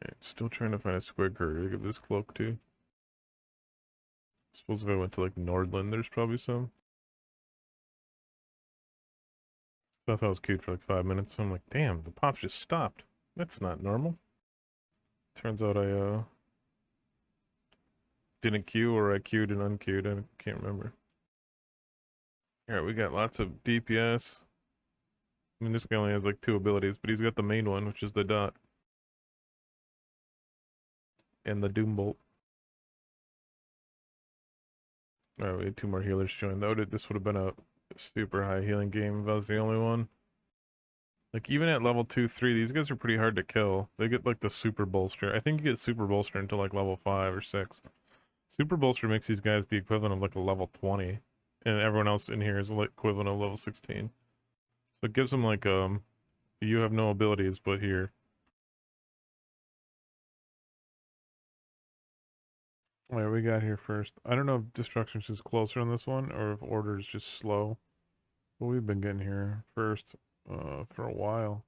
Alright, still trying to find a square girder to get this cloak too. Suppose if I went to like Nordland, there's probably some. I thought it was cute for like 5 minutes, so I'm like, damn, the pops just stopped. That's not normal. Turns out I didn't queue or I queued and unqueued, I can't remember. Alright, we got lots of DPS. I mean, this guy only has like 2 abilities, but he's got the main one, which is the dot. And the Doom Bolt. Alright, we had 2 more healers join. This would have been a super high healing game if I was the only one. Like, even at level 2, 3, these guys are pretty hard to kill. They get like the super bolster. I think you get super bolster until like level 5 or 6. Super bolster makes these guys the equivalent of like a level 20. And everyone else in here is like equivalent of level 16. So it gives them like, you have no abilities, but here. Alright, we got here first. I don't know if Destruction's is closer on this one, or if Order is just slow. But we've been getting here first, for a while.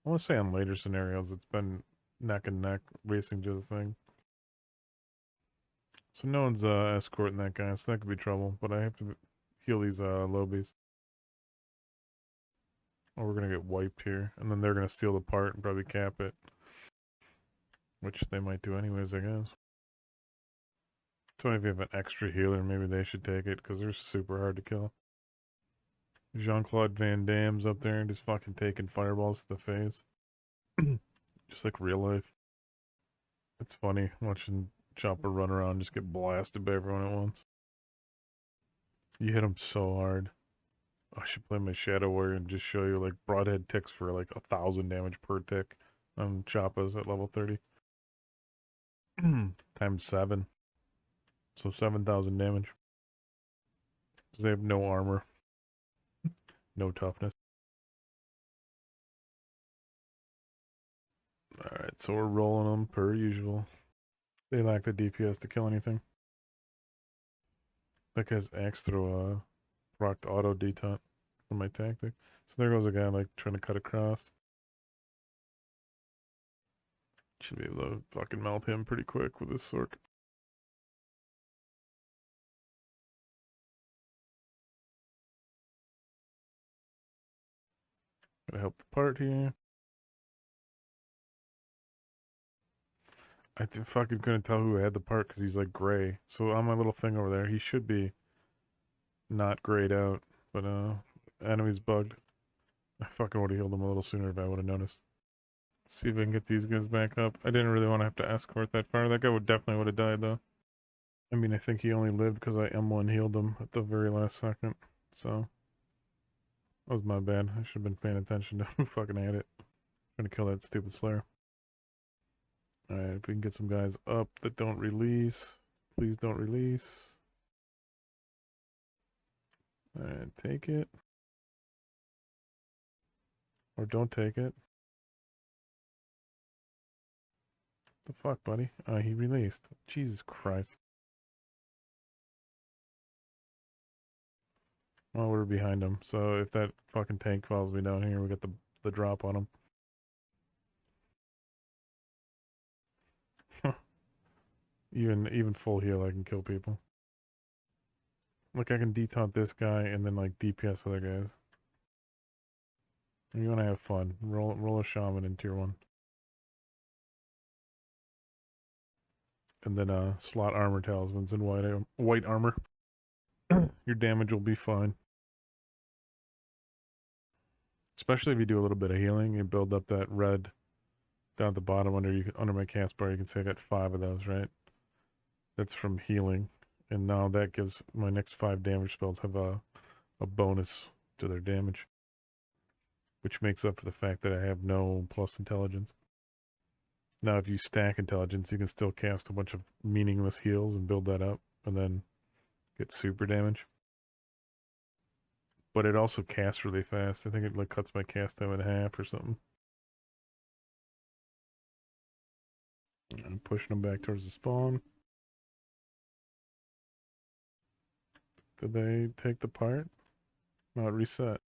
I want to say on later scenarios, it's been neck and neck, racing to the thing. So no one's, escorting that guy, so that could be trouble. But I have to heal these, lobies. Or we're gonna get wiped here, and then they're gonna steal the part and probably cap it. Which they might do anyways, I guess. So if you have an extra healer, maybe they should take it, because they're super hard to kill. Jean-Claude Van Damme's up there and just fucking taking fireballs to the face. Just like real life. It's funny watching Chopper run around and just get blasted by everyone at once. You hit him so hard. I should play my Shadow Warrior and just show you like broadhead ticks for like 1,000 damage per tick on Choppas at level 30. Times 7. So 7,000 damage. Because they have no armor. No toughness. Alright, so we're rolling them per usual. They lack the DPS to kill anything. That guy's axe throw rocked auto detaunt for my tactic. So there goes a guy like trying to cut across. Should be able to fucking melt him pretty quick with this sword. Gotta help the part here. I fucking couldn't tell who had the part because he's like gray. So on my little thing over there, he should be not grayed out. But enemy's bugged. I fucking would have healed him a little sooner if I would have noticed. Let's see if I can get these guys back up. I didn't really want to have to escort that far. That guy would definitely would have died though. I mean, I think he only lived because I M1 healed him at the very last second. So that was my bad. I should have been paying attention to who fucking had it. Trying to kill that stupid Slayer. Alright, if we can get some guys up that don't release. Please don't release. Alright, take it. Or don't take it. The fuck, buddy? He released. Jesus Christ. Well, we're behind him. So if that fucking tank follows me down here, we got the drop on him. Even full heal, I can kill people. Look, I can detaunt this guy and then like DPS other guys. You want to have fun. Roll a shaman in tier 1. And then slot armor talismans in white armor. Your damage will be fine. Especially if you do a little bit of healing, you build up that red down at the bottom under my cast bar. You can see I got 5 of those, right? That's from healing. And now that gives my next 5 damage spells have a bonus to their damage. Which makes up for the fact that I have no plus intelligence. Now if you stack intelligence, you can still cast a bunch of meaningless heals and build that up. And then get super damage. But it also casts really fast. I think it like cuts my cast time in half or something. I'm pushing them back towards the spawn. Did they take the part? No, it reset.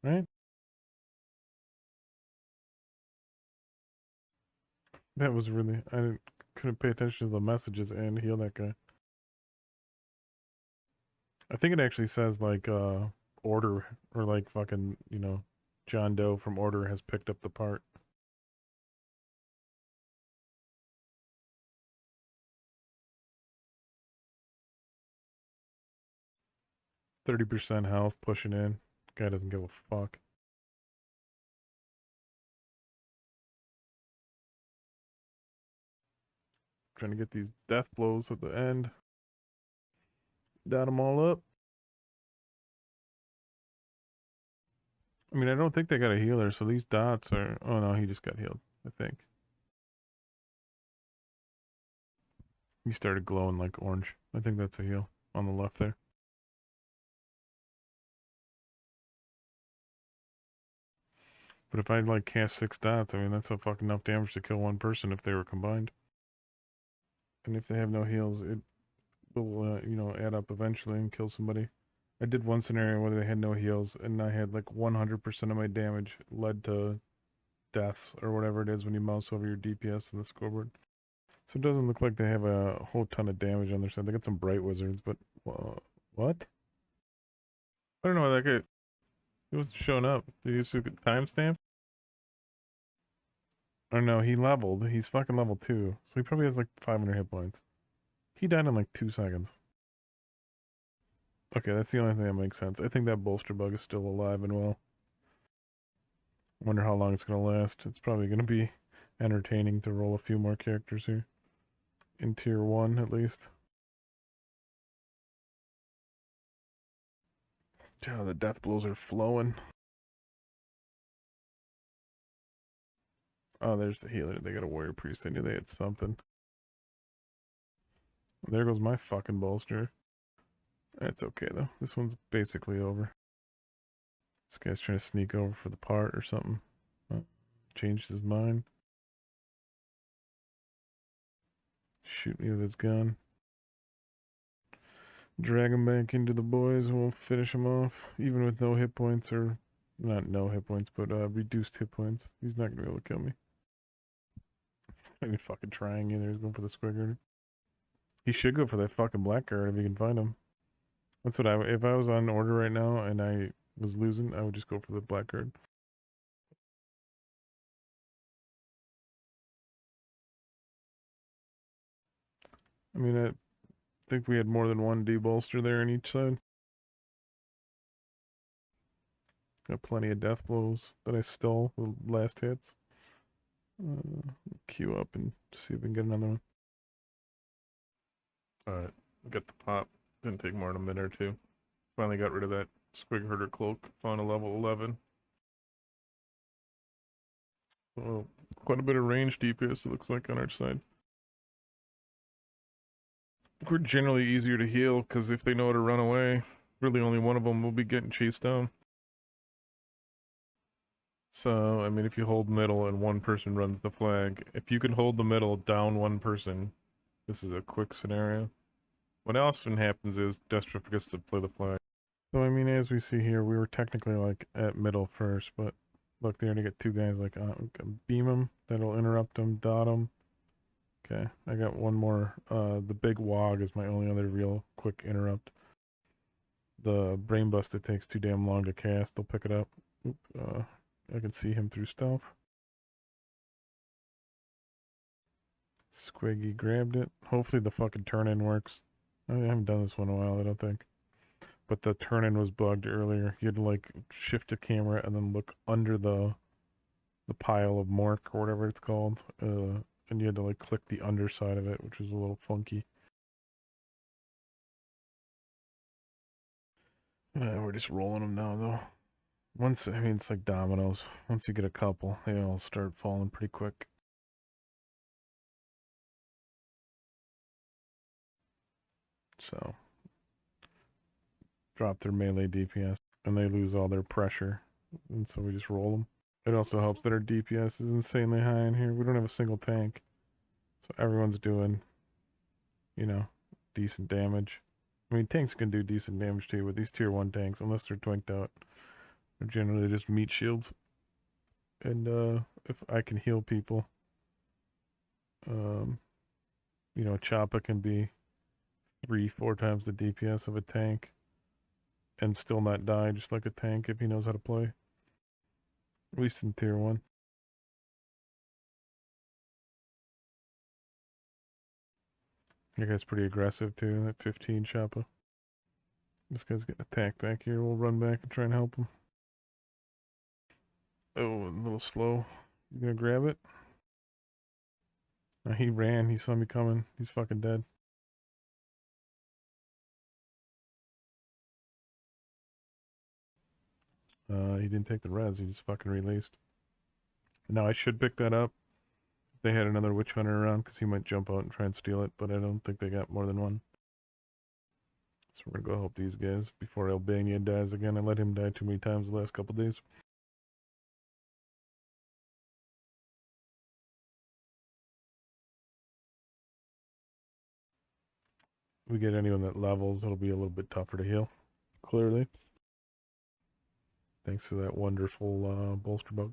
Right? That was really, couldn't pay attention to the messages and heal that guy. I think it actually says like Order or like fucking, John Doe from Order has picked up the part. 30% health pushing in. Guy doesn't give a fuck. Trying to get these death blows at the end. Dot them all up. I mean, I don't think they got a healer, so these dots are... Oh no, he just got healed, I think. He started glowing like orange. I think that's a heal on the left there. But if I like cast 6 dots, I mean, that's a fucking enough damage to kill one person if they were combined. And if they have no heals, it will, add up eventually and kill somebody. I did one scenario where they had no heals, and I had like 100% of my damage led to deaths or whatever it is when you mouse over your DPS in the scoreboard. So it doesn't look like they have a whole ton of damage on their side. They got some bright wizards, but what? I don't know why that guy. He wasn't showing up. Did you see the timestamp? Or no, he leveled. He's fucking level 2. So he probably has like 500 hit points. He died in like 2 seconds. Okay, that's the only thing that makes sense. I think that bolster bug is still alive and well. Wonder how long it's gonna last. It's probably gonna be entertaining to roll a few more characters here. In tier 1 at least. Yeah, the death blows are flowing. Oh, there's the healer. They got a warrior priest. I knew they had something. There goes my fucking bolster. That's okay though. This one's basically over. This guy's trying to sneak over for the part or something. Oh, changed his mind. Shoot me with his gun. Drag him back into the boys and we'll finish him off. Even with no hit points, or not no hit points, but reduced hit points. He's not gonna be able to kill me. He's not even fucking trying either. He's going for the squigger. He should go for that fucking blackguard if he can find him. That's what if I was on Order right now and I was losing, I would just go for the blackguard. I mean, I think we had more than one debolster there on each side. Got plenty of death blows that I stole the last hits. Queue up and see if we can get another one. Alright, got the pop. Didn't take more than a minute or two. Finally got rid of that Squig Herder cloak. Found a level 11. Well, quite a bit of range DPS it looks like on our side. We're generally easier to heal because if they know to run away, really only one of them will be getting chased down. So, I mean, if you hold middle and one person runs the flag, if you can hold the middle down one person, this is a quick scenario. What often happens is Destra forgets to play the flag. So, I mean, as we see here, we were technically like at middle first, but look, they already get 2 guys like, beam them, that'll interrupt them, dot them. Okay, I got one more. The big wog is my only other real quick interrupt. The brain buster takes too damn long to cast. They'll pick it up. Oop, I can see him through stealth. Squiggy grabbed it. Hopefully the fucking turn-in works. I haven't done this one in a while, I don't think. But the turn-in was bugged earlier. You had to like shift the camera and then look under the pile of mork or whatever it's called. And you had to like click the underside of it, which was a little funky. We're just rolling them now though. I mean, it's like dominoes. Once you get a couple, they all start falling pretty quick. So, drop their melee DPS, and they lose all their pressure, and so we just roll them. It also helps that our DPS is insanely high in here. We don't have a single tank, so everyone's doing, decent damage. I mean, tanks can do decent damage too, but these tier 1 tanks, unless they're twinked out, they're generally just meat shields. And if I can heal people, Um, you know, Choppa can be 3, 4 times the DPS of a tank and still not die just like a tank if he knows how to play. At least in tier 1. That guy's pretty aggressive too, that 15 Choppa. This guy's getting attacked back here. We'll run back and try and help him. Oh, a little slow. You gonna grab it? He ran. He saw me coming. He's fucking dead. He didn't take the res. He just fucking released. Now I should pick that up. If they had another witch hunter around, because he might jump out and try and steal it, but I don't think they got more than one. So we're gonna go help these guys before Albania dies again. I let him die too many times the last couple days. We get anyone that levels, it'll be a little bit tougher to heal. Clearly. Thanks to that wonderful bolster bug.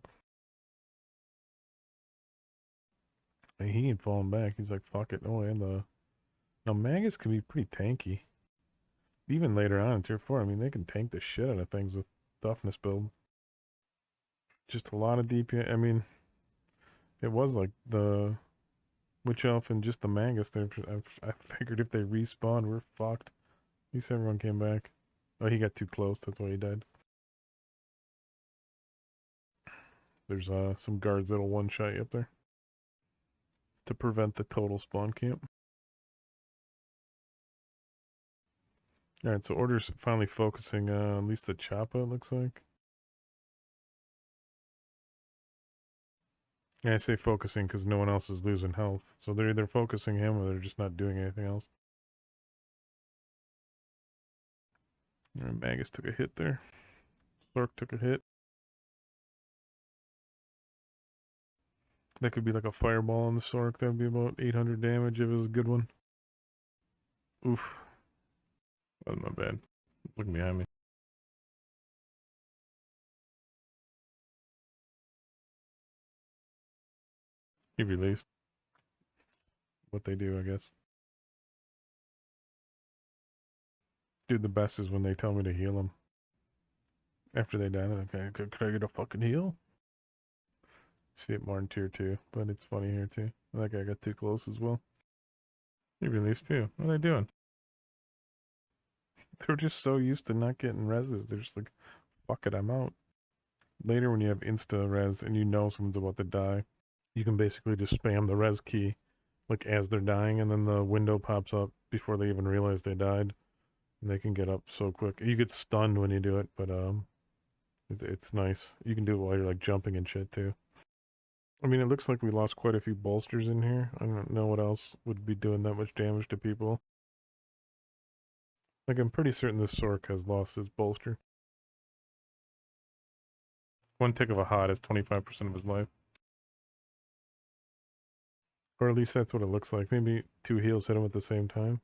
And he ain't falling back. He's like, fuck it. Oh, and now Magus can be pretty tanky. Even later on in tier 4, I mean, they can tank the shit out of things with toughness build. Just a lot of DPS. I mean, it was like the Witch Elf and just the Magus. I figured if they respawn, we're fucked. At least everyone came back. Oh, he got too close. That's why he died. There's some guards that'll one-shot you up there to prevent the total spawn camp. Alright, so Order's finally focusing at least the Choppa, it looks like. Yeah, I say focusing because no one else is losing health. So they're either focusing him or they're just not doing anything else. Alright, Magus took a hit there. Sork took a hit. That could be like a fireball on the Sork. That would be about 800 damage if it was a good one. Oof. That was not bad. Look behind me. He released. What they do, I guess. Dude, the best is when they tell me to heal them. After they die, okay, could I get a fucking heal? See it more in tier 2, but it's funny here too. That guy got too close as well. He released too. What are they doing? They're just so used to not getting reses. They're just like, fuck it, I'm out. Later when you have insta res and you know someone's about to die, you can basically just spam the res key like as they're dying, and then the window pops up before they even realize they died. And they can get up so quick. You get stunned when you do it, but it's nice. You can do it while you're like jumping and shit too. I mean, it looks like we lost quite a few bolsters in here. I don't know what else would be doing that much damage to people. Like, I'm pretty certain this Sork has lost his bolster. One tick of a hot is 25% of his life. Or at least that's what it looks like. Maybe 2 heals hit him at the same time.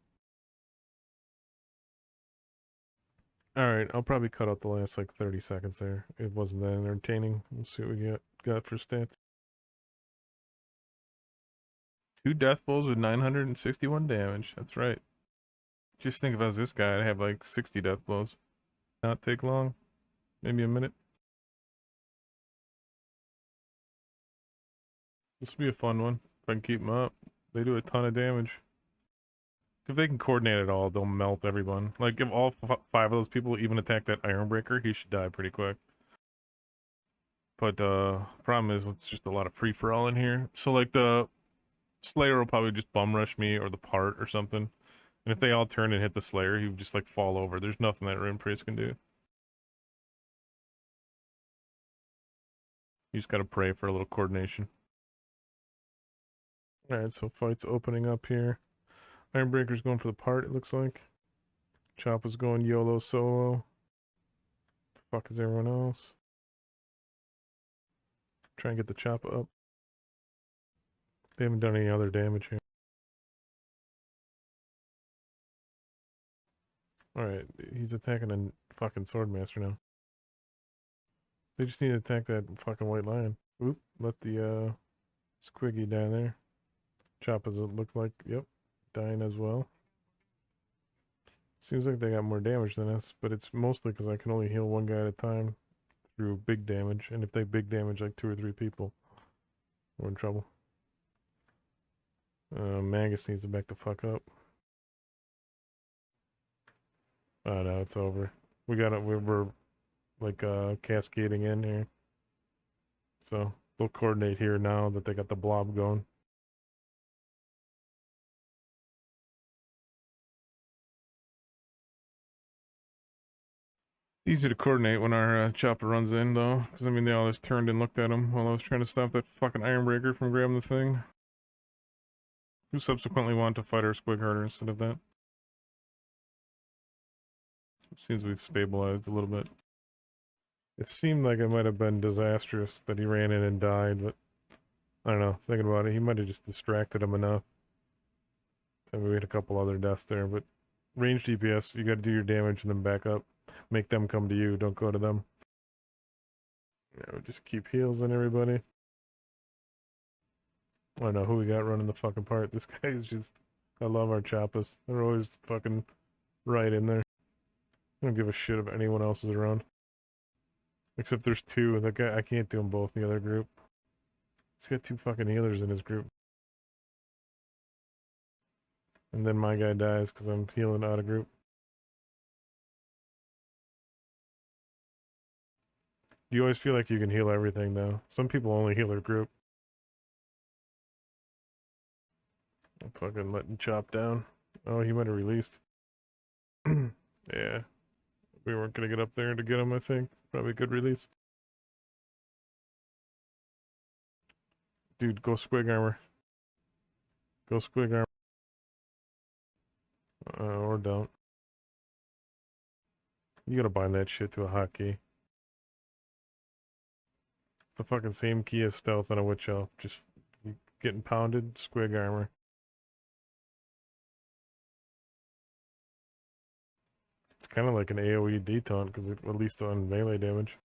Alright, I'll probably cut out the last like 30 seconds there. It wasn't that entertaining. We'll see what we got for stats. 2 death blows with 961 damage. That's right. Just think if I was this guy, I'd have like 60 death blows. Not take long. Maybe a minute. This will be a fun one. If I can keep them up. They do a ton of damage. If they can coordinate it all, they'll melt everyone. Like, if all 5 of those people even attack that Ironbreaker, he should die pretty quick. But, problem is, it's just a lot of free-for-all in here. So, like, the Slayer will probably just bum rush me, or the part, or something. And if they all turn and hit the Slayer, he would just, like, fall over. There's nothing that Rune Priest can do. You just gotta pray for a little coordination. Alright, so fight's opening up here. Ironbreaker's going for the part, it looks like. Choppa's going YOLO solo. The fuck is everyone else? Try and get the Choppa up. They haven't done any other damage here. Alright, he's attacking a fucking Swordmaster now. They just need to attack that fucking White Lion. Oop, let the Squiggy die there. Choppas, it look like, yep, dying as well. Seems like they got more damage than us, but it's mostly because I can only heal one guy at a time through big damage, and if they big damage like 2 or 3 people, we're in trouble. Magus needs to back the fuck up. Oh no, it's over. We got it. We're like cascading in here, so they'll coordinate here now that they got the blob going. Easy to coordinate when our chopper runs in, though, because I mean they all just turned and looked at him while I was trying to stop that fucking Ironbreaker from grabbing the thing. Who subsequently wanted to fight our squig harder instead of that. Seems we've stabilized a little bit. It seemed like it might have been disastrous that he ran in and died, but I don't know. Thinking about it, he might have just distracted him enough. And we had a couple other deaths there, but range DPS, you gotta do your damage and then back up. Make them come to you, don't go to them. Yeah, we just keep heals on everybody. I don't know who we got running the fucking part. This guy is just... I love our choppas. They're always fucking right in there. I don't give a shit if anyone else is around. Except there's 2. That guy, I can't do them both in the other group. He's got 2 fucking healers in his group. And then my guy dies because I'm healing out of group. You always feel like you can heal everything, though. Some people only heal their group. I'm fucking letting Chop down. Oh, he might have released. Yeah. We weren't gonna get up there to get him, I think. Probably a good release. Dude, go squig armor. Go squig armor. Or don't. You gotta bind that shit to a hotkey. It's the fucking same key as stealth on a witch elf. Just getting pounded, squig armor. It's kind of like an AoE detaunt because it at least on melee damage.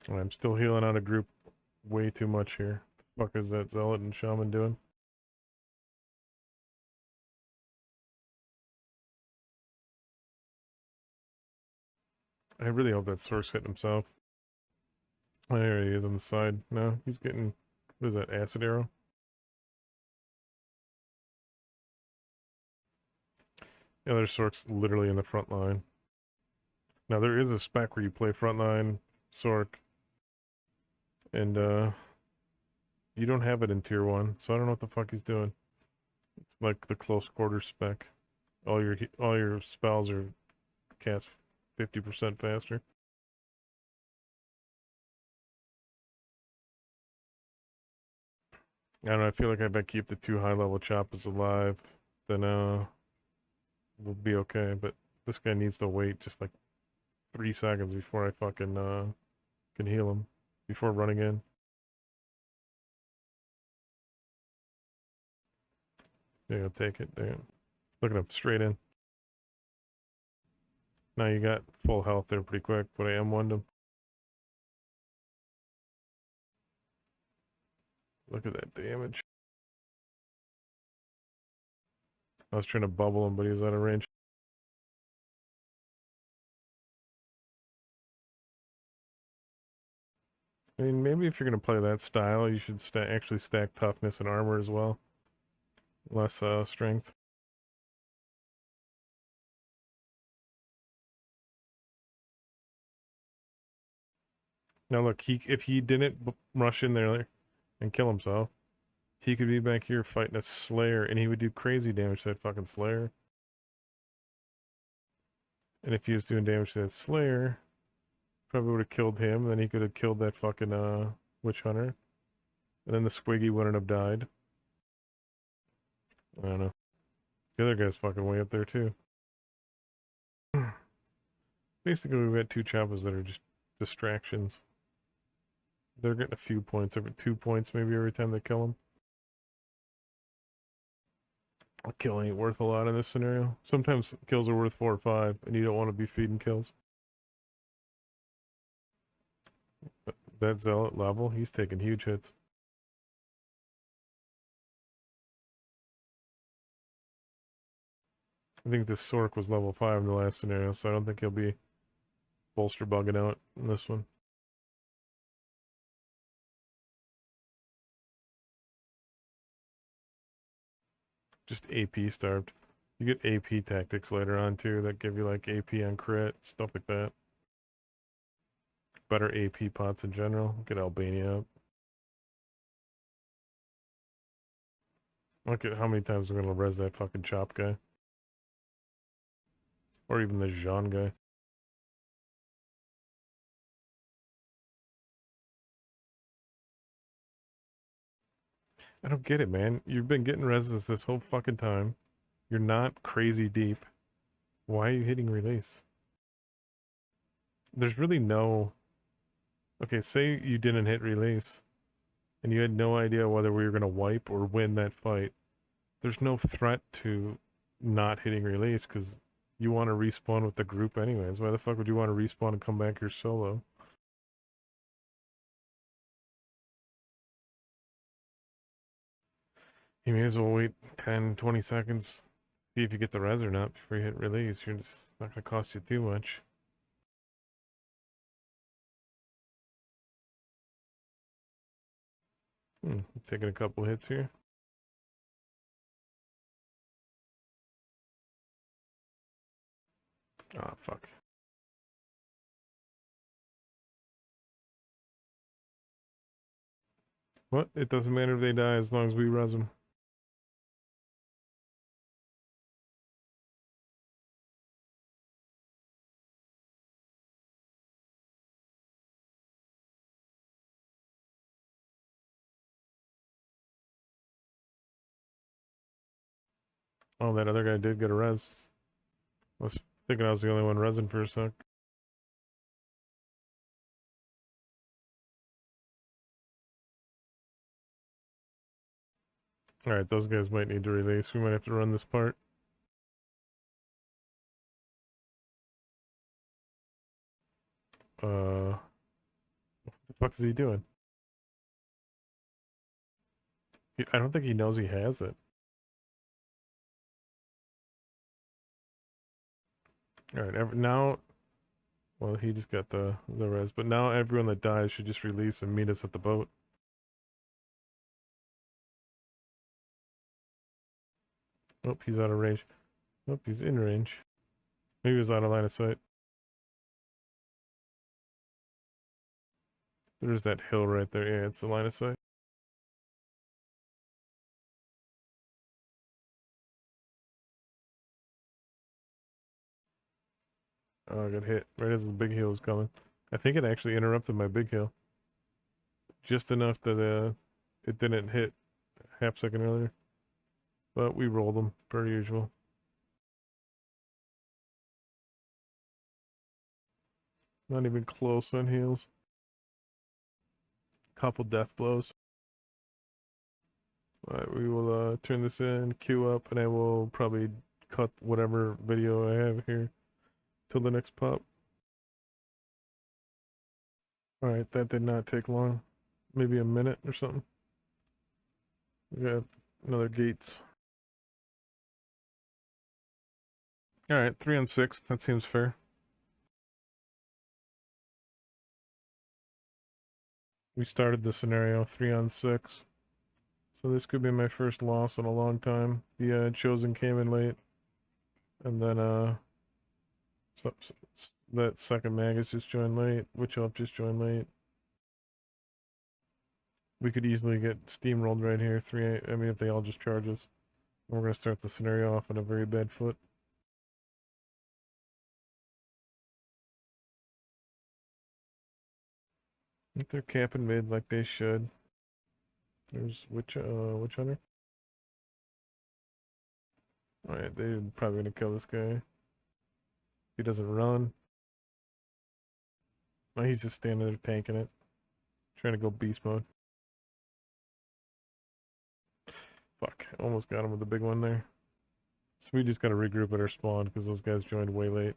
And I'm still healing out of group way too much here. What the fuck is that Zealot and Shaman doing? I really hope that Source hit himself. Oh, there he is on the side. No, he's getting... What is that, acid arrow? The other Sork's literally in the front line. Now there is a spec where you play frontline Sork, and you don't have it in tier 1, so I don't know what the fuck he's doing. It's like the close quarter spec. All your spells are cast 50% faster. I don't know, I feel like if I keep the 2 high level choppers alive, then we'll be okay, but this guy needs to wait just like 3 seconds before I fucking can heal him before running in. Yeah, I'll take it. Damn. Look at him, straight in. Now you got full health there pretty quick, but I M1'd him. Look at that damage. I was trying to bubble him, but he was out of range. I mean, maybe if you're going to play that style, you should actually stack toughness and armor as well. Less strength. Now look, if he didn't rush in there and kill himself, he could be back here fighting a Slayer, and he would do crazy damage to that fucking Slayer. And if he was doing damage to that Slayer, probably would have killed him, and then he could have killed that fucking Witch Hunter. And then the Squiggy wouldn't have died. I don't know. The other guy's fucking way up there too. Basically, we've got 2 Choppas that are just distractions. They're getting a few points, every 2 points maybe every time they kill them. A kill ain't worth a lot in this scenario. Sometimes kills are worth 4 or 5, and you don't want to be feeding kills. But that zealot level? He's taking huge hits. I think this Sork was level 5 in the last scenario, so I don't think he'll be bolster bugging out in this one. Just AP starved. You get AP tactics later on too that give you like AP on crit, stuff like that. Better AP pots in general. Get Albania up. Look at how many times we're gonna res that fucking chop guy. Or even the Jean guy. I don't get it, man. You've been getting reses this whole fucking time. You're not crazy deep. Why are you hitting release? There's really no... Okay, say you didn't hit release, and you had no idea whether we were going to wipe or win that fight. There's no threat to not hitting release, because you want to respawn with the group anyways. Why the fuck would you want to respawn and come back here solo? You may as well wait 10, 20 seconds, see if you get the res or not before you hit release. You're just not going to cost you too much. Taking a couple hits here. Ah, fuck. What? It doesn't matter if they die as long as we res them. Oh, that other guy did get a res. I was thinking I was the only one resing for a sec. Alright, those guys might need to release. We might have to run this part. What the fuck is he doing? I don't think he knows he has it. Alright, now... Well, he just got the res, but now everyone that dies should just release and meet us at the boat. Oh, he's out of range. Oh, he's in range. Maybe he's out of line of sight. There's that hill right there. Yeah, it's the line of sight. Oh, I got hit right as the big hill was coming. I think it actually interrupted my big hill. Just enough that it didn't hit half second earlier. But we rolled them, per usual. Not even close on heals. Couple death blows. Alright, we will turn this in, queue up, and I will probably cut whatever video I have here till the next pop. Alright, that did not take long. Maybe a minute or something. We got another gates. Alright, 3 on 6. That seems fair. We started the scenario 3 on 6. So this could be my first loss in a long time. The Chosen came in late. And then that second Magus just joined late. Witch Elf just joined late. We could easily get steamrolled right here. 3 I mean, if they all just charge us. We're going to start the scenario off on a very bad foot. I think they're capping mid like they should. There's Witch Hunter. Alright, they're probably going to kill this guy. He doesn't run. Oh, he's just standing there tanking it. Trying to go beast mode. Fuck, almost got him with the big one there. So we just gotta regroup at our spawn because those guys joined way late.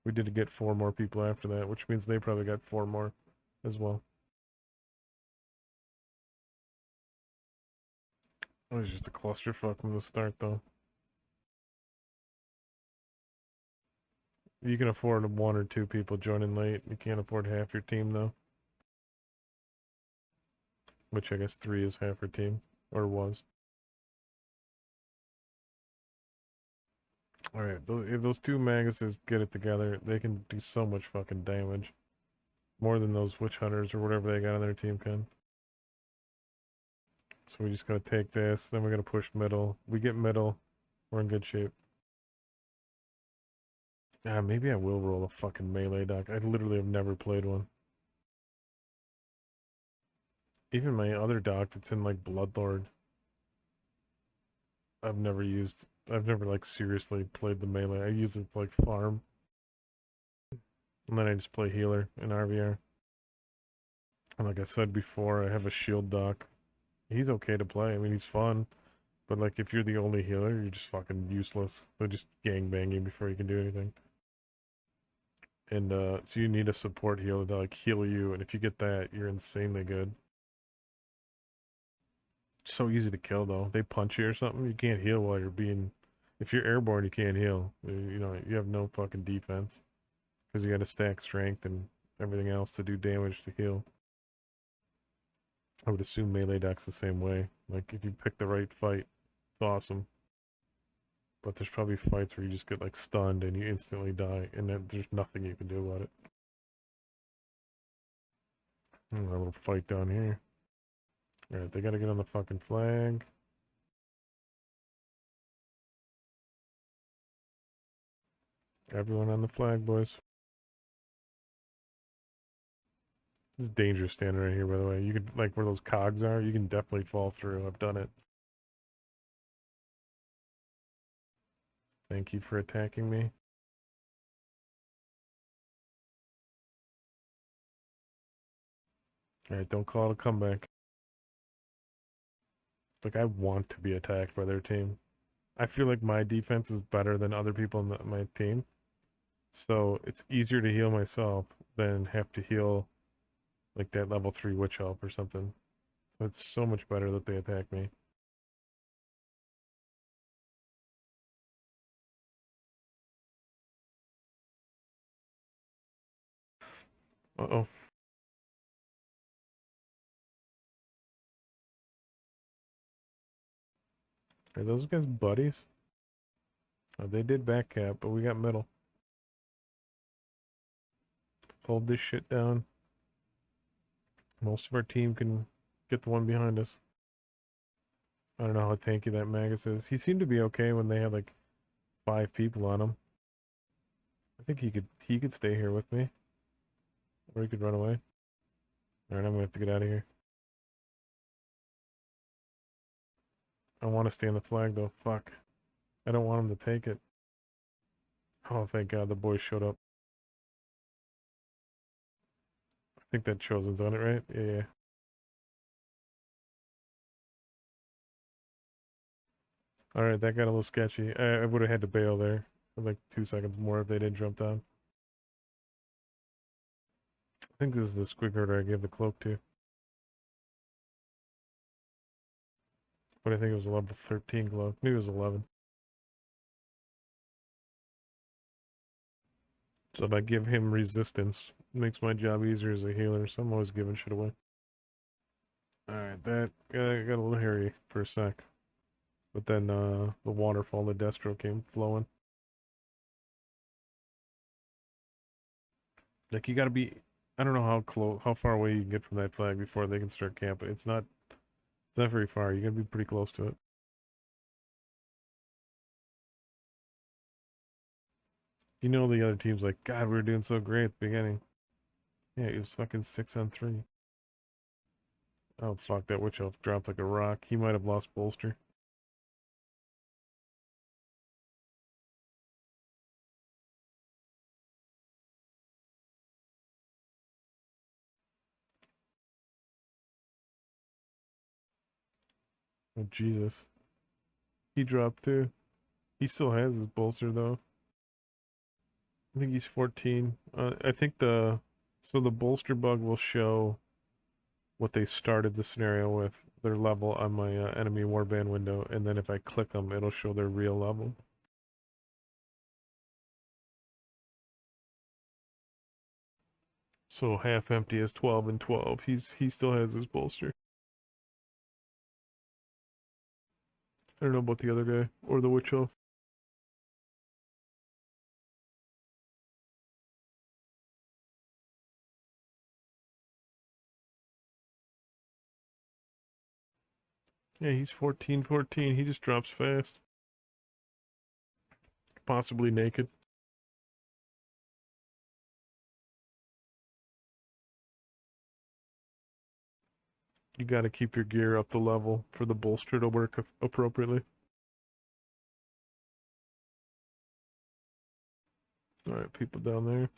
We did get 4 more people after that, which means they probably got 4 more as well. It was just a clusterfuck from the start, though. You can afford 1 or 2 people joining late. You can't afford half your team, though. Which I guess 3 is half your team, or was. Alright, if those 2 Maguses get it together, they can do so much fucking damage. More than those Witch Hunters or whatever they got on their team can. So we just gotta take this, then we're gonna push middle. We get middle, we're in good shape. Ah, maybe I will roll a fucking melee doc. I literally have never played one. Even my other doc that's in like Bloodlord, I've never like seriously played the melee. I use it to like farm. And then I just play healer in RVR. And like I said before, I have a shield doc. He's okay to play. I mean, he's fun. But like if you're the only healer, you're just fucking useless. They'll just gangbang you before you can do anything. And so you need a support healer to like heal you, and if you get that, you're insanely good. So easy to kill though. They punch you or something, you can't heal while you're being... If you're airborne, you can't heal. You know, you have no fucking defense. Because you gotta stack strength and everything else to do damage to heal. I would assume melee deck's the same way. Like, if you pick the right fight, it's awesome. But there's probably fights where you just get like stunned and you instantly die, and then there's nothing you can do about it. A little fight down here. Alright, they gotta get on the fucking flag. Everyone on the flag, boys. This is dangerous standing right here, by the way. You could, like, where those cogs are, you can definitely fall through. I've done it. Thank you for attacking me. Alright, don't call it a comeback. Like, I want to be attacked by their team. I feel like my defense is better than other people in my team. So, it's easier to heal myself than have to heal, like, that level 3 witch help or something. So it's so much better that they attack me. Uh-oh. Are those guys buddies? They did back cap, but we got middle. Hold this shit down. Most of our team can get the one behind us. I don't know how tanky that Magus is. He seemed to be okay when they had like 5 people on him. I think he could stay here with me. Or he could run away. Alright, I'm gonna have to get out of here. I want to stay on the flag though. Fuck. I don't want him to take it. Oh, thank God the boys showed up. I think that Chosen's on it, right? Yeah. Alright, that got a little sketchy. I would have had to bail there for like 2 seconds more if they didn't jump down. I think this is the squig I gave the cloak to. But I think it was a level 13 glove. Maybe it was 11. So if I give him resistance, it makes my job easier as a healer, so I'm always giving shit away. Alright, that got a little hairy for a sec. But then the waterfall, the Destro came flowing. Like you gotta be... I don't know how far away you can get from that flag before they can start camping. It's not very far. You gotta be pretty close to it. You know the other team's like, God, we were doing so great at the beginning. Yeah, it was fucking 6 on 3. Oh fuck, that witch elf dropped like a rock. He might have lost bolster. Oh Jesus. He dropped too. He still has his bolster though. I think he's 14. I think so the bolster bug will show what they started the scenario with, their level on my enemy warband window, and then if I click them, it'll show their real level. So half empty is 12 and 12. He still has his bolster. I don't know about the other guy or the witch elf. Yeah, he's 14, 14. He just drops fast. Possibly naked. You gotta keep your gear up the level for the bolster to work appropriately. Alright, people down there.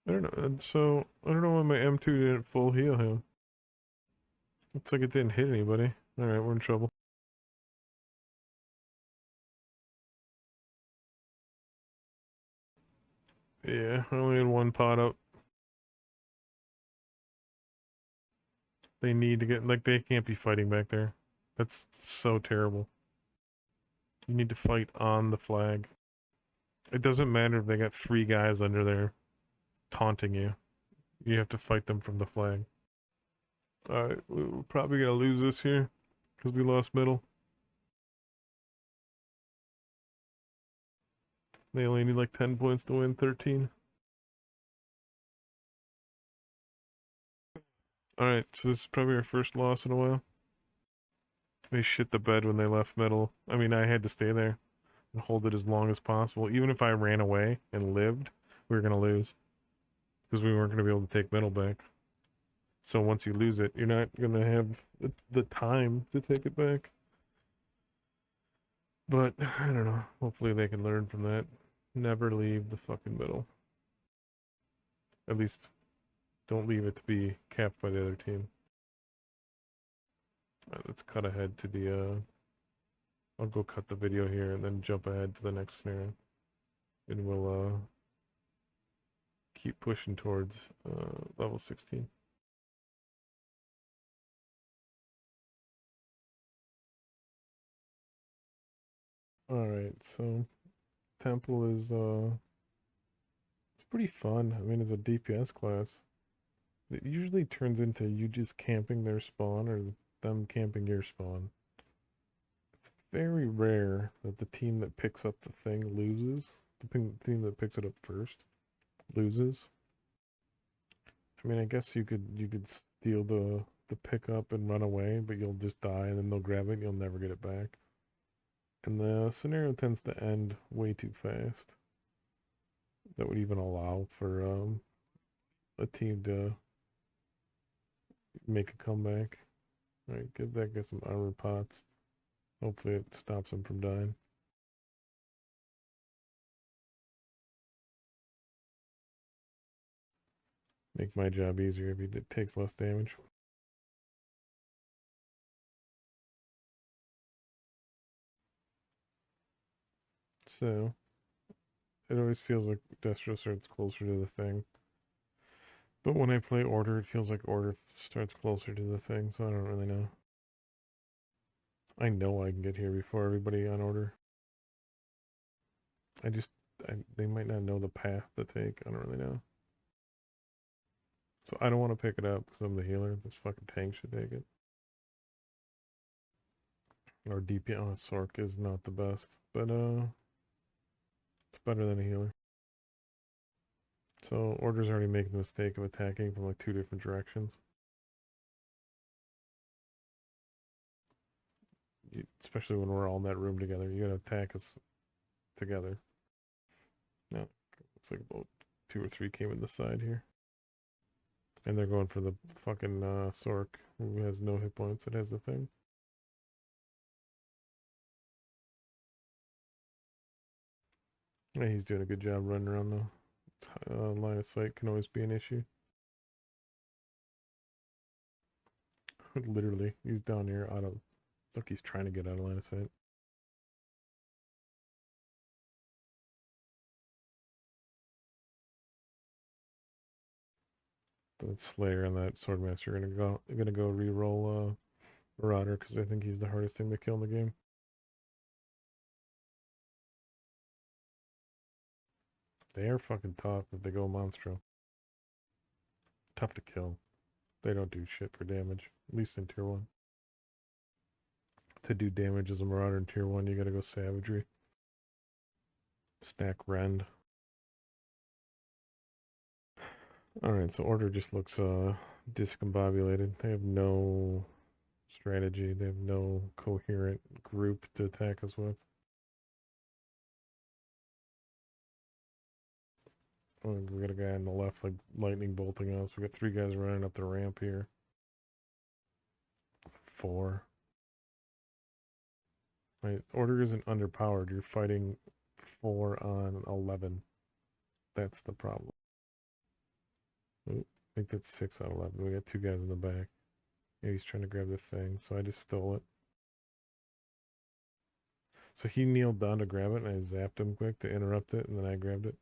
I don't know. And so, I don't know why my M2 didn't full heal him. Looks like it didn't hit anybody. Alright, we're in trouble. Yeah, I only had one pot up. They need to get, like, they can't be fighting back there. That's so terrible. You need to fight on the flag. It doesn't matter if they got 3 guys under there taunting you. You have to fight them from the flag. Alright, we're probably gonna lose this here, because we lost middle. They only need like 10 points to win, 13. Alright, so this is probably our first loss in a while. They shit the bed when they left middle. I mean, I had to stay there and hold it as long as possible. Even if I ran away and lived, we were gonna lose. Because we weren't gonna be able to take middle back. So once you lose it, you're not gonna have the time to take it back. But, I don't know. Hopefully they can learn from that. Never leave the fucking middle. At least, don't leave it to be capped by the other team. Alright, let's cut ahead to the, I'll go cut the video here and then jump ahead to the next scenario. And we'll, keep pushing towards, level 16. Alright, so, Temple is, it's pretty fun. I mean, it's a DPS class. It usually turns into you just camping their spawn or them camping your spawn. It's very rare that the team that picks up the thing loses. The team that picks it up first loses. I mean, I guess you could steal the pickup and run away, but you'll just die and then they'll grab it and you'll never get it back. And the scenario tends to end way too fast. That would even allow for a team to make a comeback. Alright, give that guy some armor pots. Hopefully it stops him from dying. Make my job easier if he takes less damage. So, it always feels like Destro starts closer to the thing. But when I play Order, it feels like Order starts closer to the thing, so I don't really know. I know I can get here before everybody on Order. They might not know the path to take. I don't really know. So I don't want to pick it up because I'm the healer. This fucking tank should take it. Or DPS Sork is not the best, but it's better than a healer. So Order's already making the mistake of attacking from like 2 different directions. Especially when we're all in that room together, you gotta attack us together. No, looks like about 2 or 3 came in the side here. And they're going for the fucking Sork, who has no hit points. It has the thing. Yeah, he's doing a good job running around though. Line of sight can always be an issue. Literally, he's down here out of. It's like he's trying to get out of line of sight. That Slayer and that Swordmaster are gonna go re-roll Marauder because I think he's the hardest thing to kill in the game. They are fucking tough if they go Monstro. Tough to kill. They don't do shit for damage, at least in tier 1. To do damage as a Marauder in tier 1, you gotta go Savagery. Stack Rend. Alright, so Order just looks discombobulated. They have no strategy. They have no coherent group to attack us with. Oh, we got a guy on the left like lightning bolting us. We got 3 guys running up the ramp here. 4. Right, Order isn't underpowered. You're fighting 4 on 11. That's the problem. Oop, I think that's 6 on 11. We got 2 guys in the back. Yeah, he's trying to grab the thing, so I just stole it. So he kneeled down to grab it, and I zapped him quick to interrupt it, and then I grabbed it.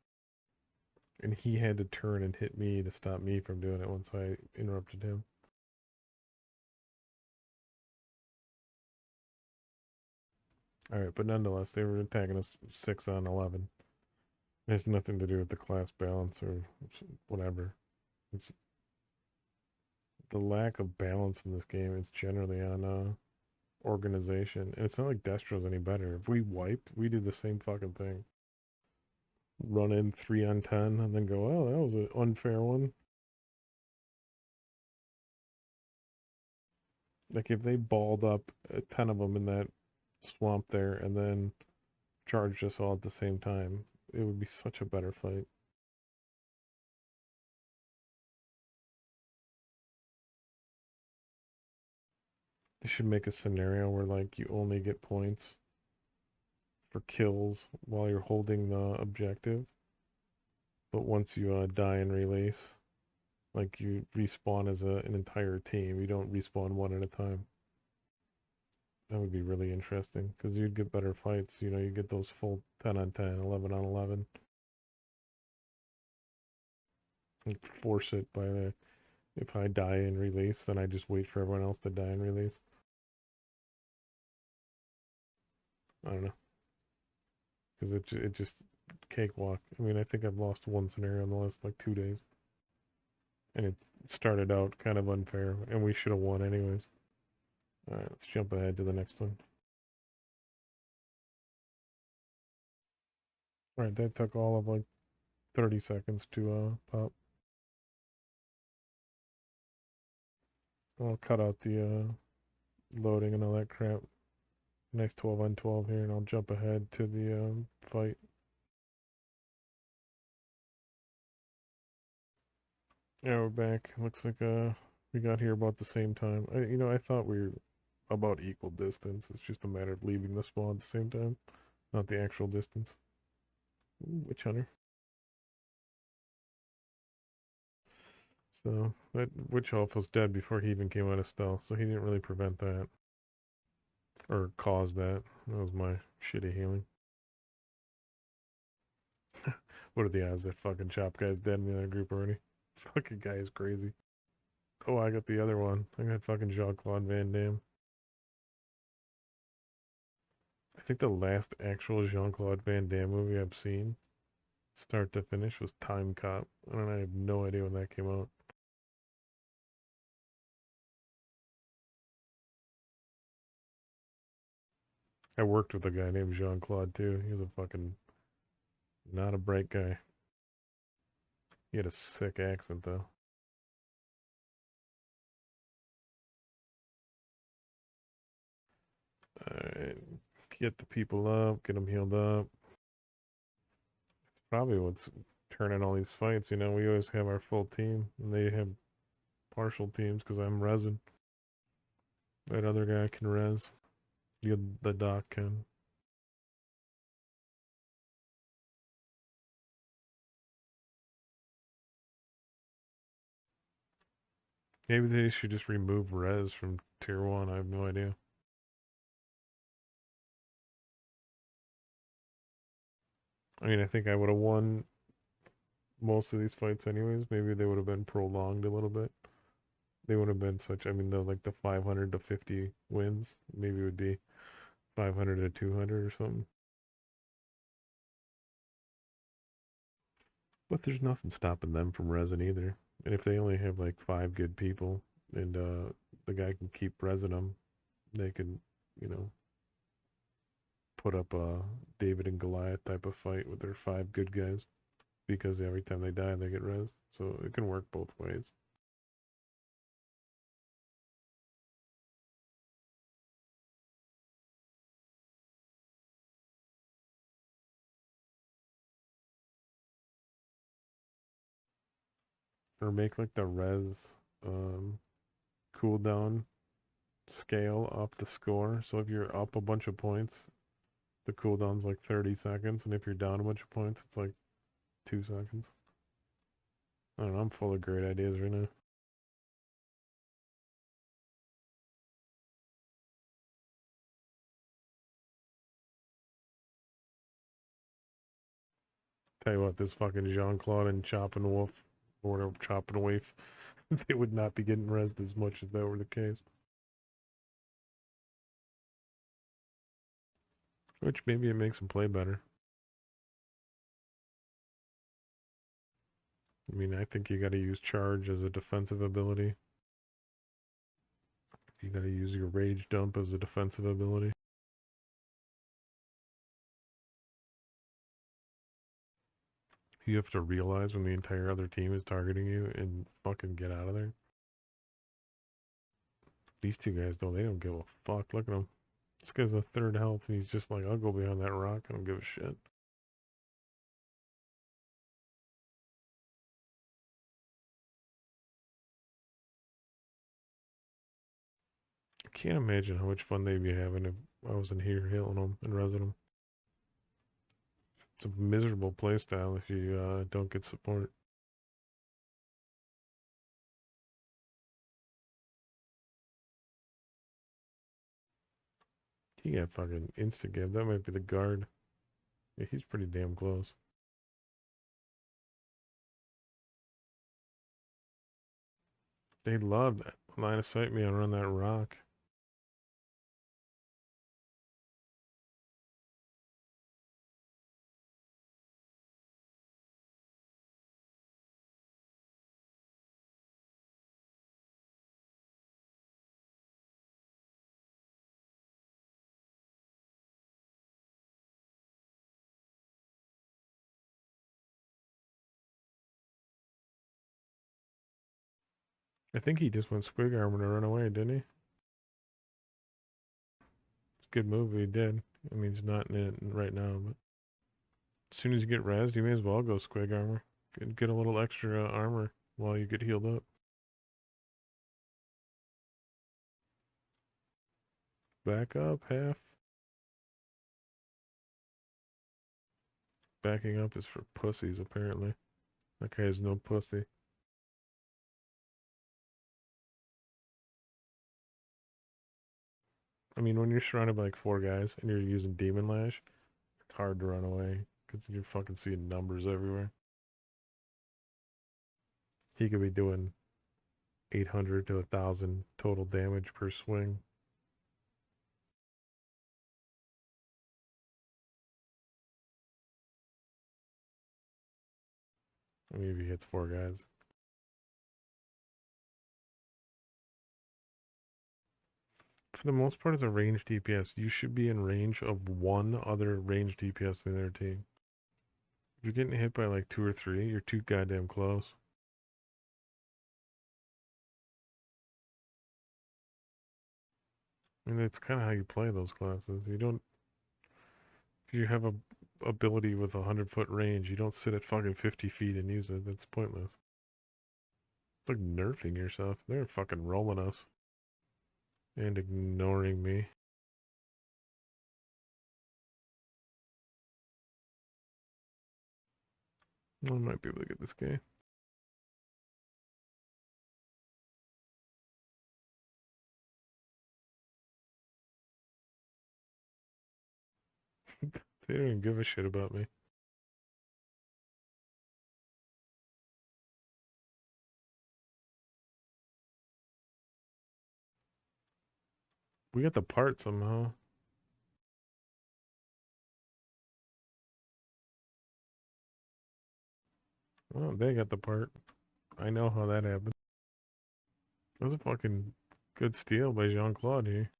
And he had to turn and hit me to stop me from doing it once I interrupted him. Alright, but nonetheless, they were attacking us 6 on 11. It has nothing to do with the class balance or whatever. It's the lack of balance in this game is generally on organization. And it's not like Destro's any better. If we wipe, we do the same fucking thing. Run in 3 on 10 and then go, oh, that was an unfair one. Like if they balled up 10 of them in that swamp there and then charged us all at the same time, it would be such a better fight. They should make a scenario where like you only get points for kills while you're holding the objective, but once you die and release, like you respawn as an entire team. You don't respawn one at a time. That would be really interesting because you'd get better fights. You know, you get those full 10 on 10, 11 on 11. And force it by the. If I die and release, then I just wait for everyone else to die and release. I don't know. Because it just cakewalk. I mean, I think I've lost one scenario in the last like 2 days. And it started out kind of unfair, and we should have won anyways. Alright, let's jump ahead to the next one. Alright, that took all of like 30 seconds to pop. I'll cut out the loading and all that crap. Nice 12 on 12 here, and I'll jump ahead to the fight. Yeah, we're back. Looks like we got here about the same time. I thought we were about equal distance. It's just a matter of leaving the spawn at the same time, not the actual distance. Ooh, Witch Hunter. So that Witch Elf was dead before he even came out of stealth, so he didn't really prevent that or cause that. That was my shitty healing. What are the odds that fucking Chop guy's dead in the other group already? Fucking guy is crazy. Oh, I got the other one. I got fucking Jean-Claude Van Damme. I think the last actual Jean-Claude Van Damme movie I've seen, start to finish, was Time Cop. I have no idea when that came out. I worked with a guy named Jean-Claude too. He was a fucking not a bright guy. He had a sick accent though. Alright, get the people up, get them healed up. It's probably what's turning all these fights. We always have our full team, and they have partial teams because I'm resin. That other guy can res. The doc can. Maybe they should just remove res from tier 1. I have no idea. I mean, I think I would have won most of these fights anyways. Maybe they would have been prolonged a little bit. They would have been such, I mean, the 500 to 50 wins. Maybe it would be 500 to 200 or something. But there's nothing stopping them from resin either. And if they only have like 5 good people and the guy can keep resin them, they can, you know, put up a David and Goliath type of fight with their 5 good guys because every time they die, they get res. So it can work both ways. Or make like the res um, cooldown scale up the score. So if you're up a bunch of points, the cooldown's like 30 seconds, and if you're down a bunch of points, it's like 2 seconds. I don't know, I'm full of great ideas right now. Tell you what, this fucking Jean-Claude and Chopping Wolf, or whatever, Chopping Waif, they would not be getting rezzed as much if that were the case. Which maybe it makes them play better. I mean, I think you gotta use Charge as a defensive ability. You gotta use your Rage Dump as a defensive ability. You have to realize when the entire other team is targeting you and fucking get out of there. These two guys, though, they don't give a fuck. Look at him. This guy's a third health, and he's just like, I'll go behind that rock. I don't give a shit. I can't imagine how much fun they'd be having if I was in here healing them and resing them. It's a miserable playstyle if you don't get support. He got fucking insta-gib. That might be the guard. Yeah, he's pretty damn close. They love that. Line of sight me and run that rock. I think he just went squig armor to run away, didn't he? It's a good move he did. I mean, he's not in it right now, but as soon as you get rezzed, you may as well go squig armor. Get a little extra armor while you get healed up. Back up, half. Backing up is for pussies, apparently. That guy is no pussy. I mean, when you're surrounded by like 4 guys and you're using Demon Lash, it's hard to run away because you're fucking seeing numbers everywhere. He could be doing 800 to 1,000 total damage per swing. I mean, if he hits 4 guys. For the most part, as a ranged DPS, you should be in range of one other ranged DPS in their team. If you're getting hit by like 2 or 3, you're too goddamn close. I mean, that's kind of how you play those classes. You don't, if you have a ability with 100-foot range, you don't sit at fucking 50 feet and use it. That's pointless. It's like nerfing yourself. They're fucking rolling us and ignoring me. I might be able to get this guy. They don't even give a shit about me. We got the part somehow. Oh, they got the part. I know how that happened. That was a fucking good steal by Jean-Claude here.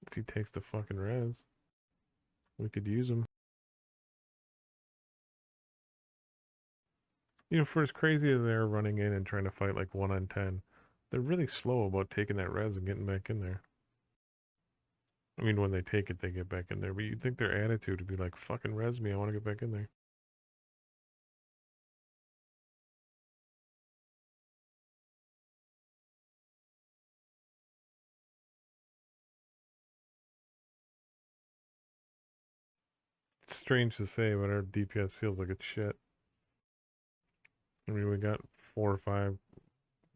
If he takes the fucking res, we could use him. You know, for as crazy as they're running in and trying to fight like 1 on 10, they're really slow about taking that res and getting back in there. I mean, when they take it, they get back in there. But you'd think their attitude would be like, fucking res me, I want to get back in there. It's strange to say, but our DPS feels like it's shit. I mean, we got 4 or 5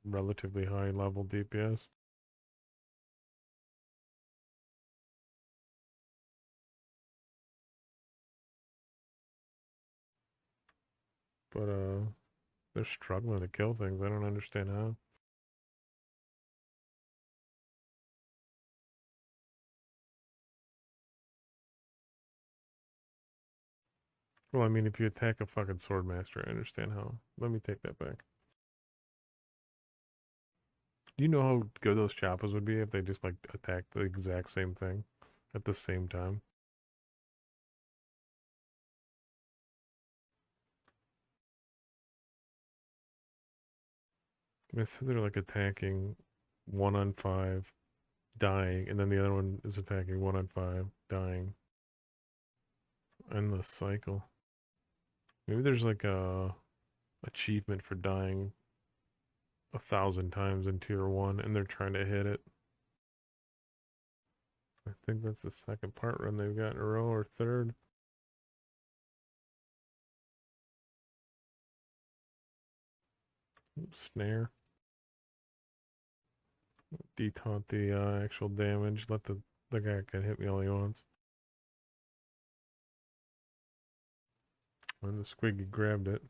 relatively high level DPS. But, they're struggling to kill things. I don't understand how. Well, I mean, if you attack a fucking swordmaster, I understand how. Let me take that back. Do you know how good those choppas would be if they just like attacked the exact same thing at the same time? I mean, so they're like attacking 1 on 5, dying, and then the other one is attacking 1 on 5, dying. Endless cycle. Maybe there's like a achievement for dying 1,000 times in tier 1 and they're trying to hit it. I think that's the second part run they've got in a row, or third. Snare. Detaunt the actual damage. Let the guy can hit me all he wants. And the squiggy grabbed it.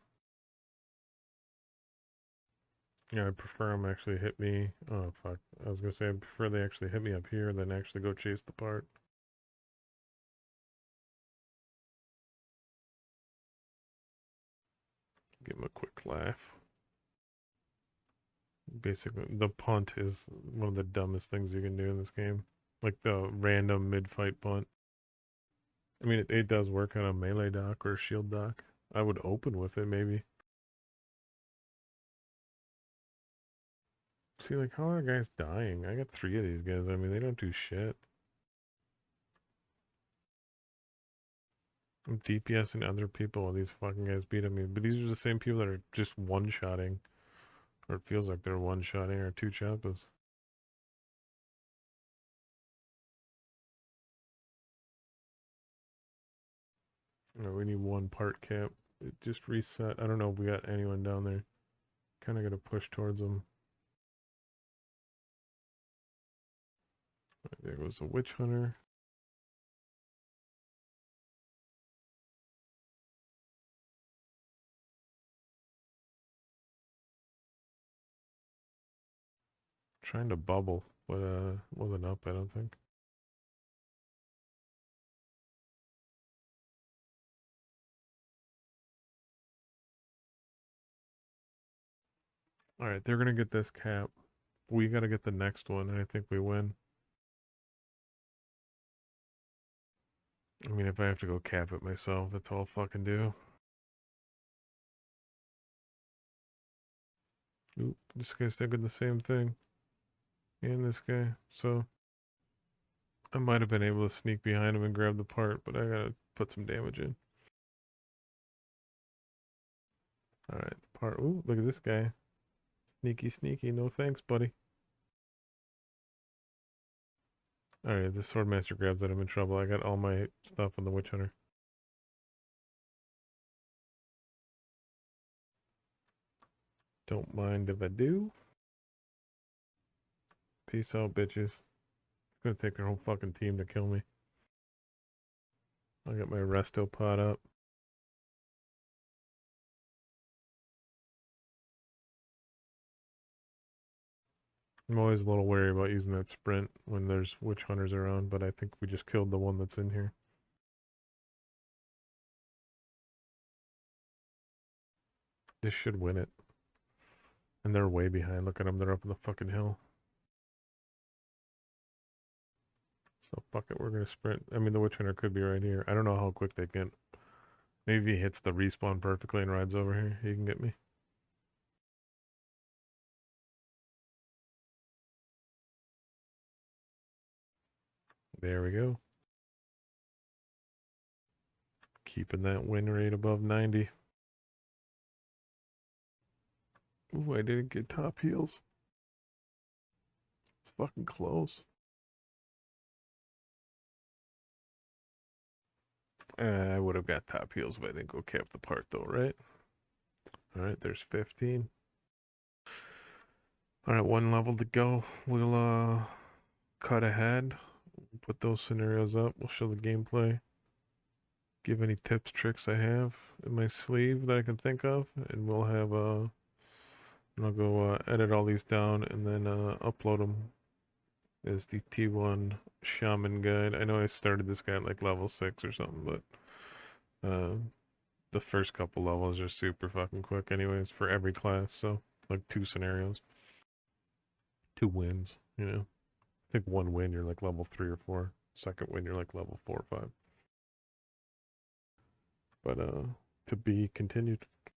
Yeah, I prefer them actually hit me. Oh, fuck. I was gonna say I prefer they actually hit me up here than actually go chase the part. Give him a quick laugh. Basically, the punt is one of the dumbest things you can do in this game. Like the random mid-fight punt. I mean, it does work on a melee dock or a shield dock. I would open with it, maybe. See, like, how are guys dying? I got 3 of these guys. I mean, they don't do shit. I'm DPSing other people while these fucking guys beat at me. But these are the same people that are just one-shotting. Or it feels like they're one-shotting our 2 choppas. Alright, we need 1 part cap. It just reset. I don't know if we got anyone down there. Kinda gotta push towards them. Right, there goes the witch hunter. Trying to bubble, but wasn't up, I don't think. Alright, they're gonna get this cap. We gotta get the next one, and I think we win. I mean, if I have to go cap it myself, that's all I'll fucking do. Oop, this guy's thinking the same thing. And this guy. So, I might have been able to sneak behind him and grab the part, but I gotta put some damage in. Alright, part. Ooh, look at this guy. Sneaky, sneaky. No thanks, buddy. Alright, this swordmaster grabs that I'm in trouble. I got all my stuff on the witch hunter. Don't mind if I do. Peace out, bitches. It's gonna take their whole fucking team to kill me. I'll get my resto pod up. I'm always a little wary about using that sprint when there's witch hunters around, but I think we just killed the one that's in here. This should win it. And they're way behind. Look at them. They're up on the fucking hill. So fuck it. We're going to sprint. I mean, the witch hunter could be right here. I don't know how quick they can. Maybe he hits the respawn perfectly and rides over here. He can get me. There we go. Keeping that win rate above 90. Ooh, I didn't get top heals. It's fucking close. I would have got top heals if I didn't go cap the part though, right? Alright, there's 15. Alright, one level to go. We'll cut ahead. Put those scenarios up. We'll show the gameplay. Give any tips, tricks I have in my sleeve that I can think of. And we'll have and I'll go edit all these down and then upload them as the T1 Shaman guide. I know I started this guy at like level 6 or something, but the first couple levels are super fucking quick anyways for every class, so like 2 scenarios. 2 wins, you know. I think 1 win you're like level 3 or 4. Second win you're like level 4 or 5. But to be continued.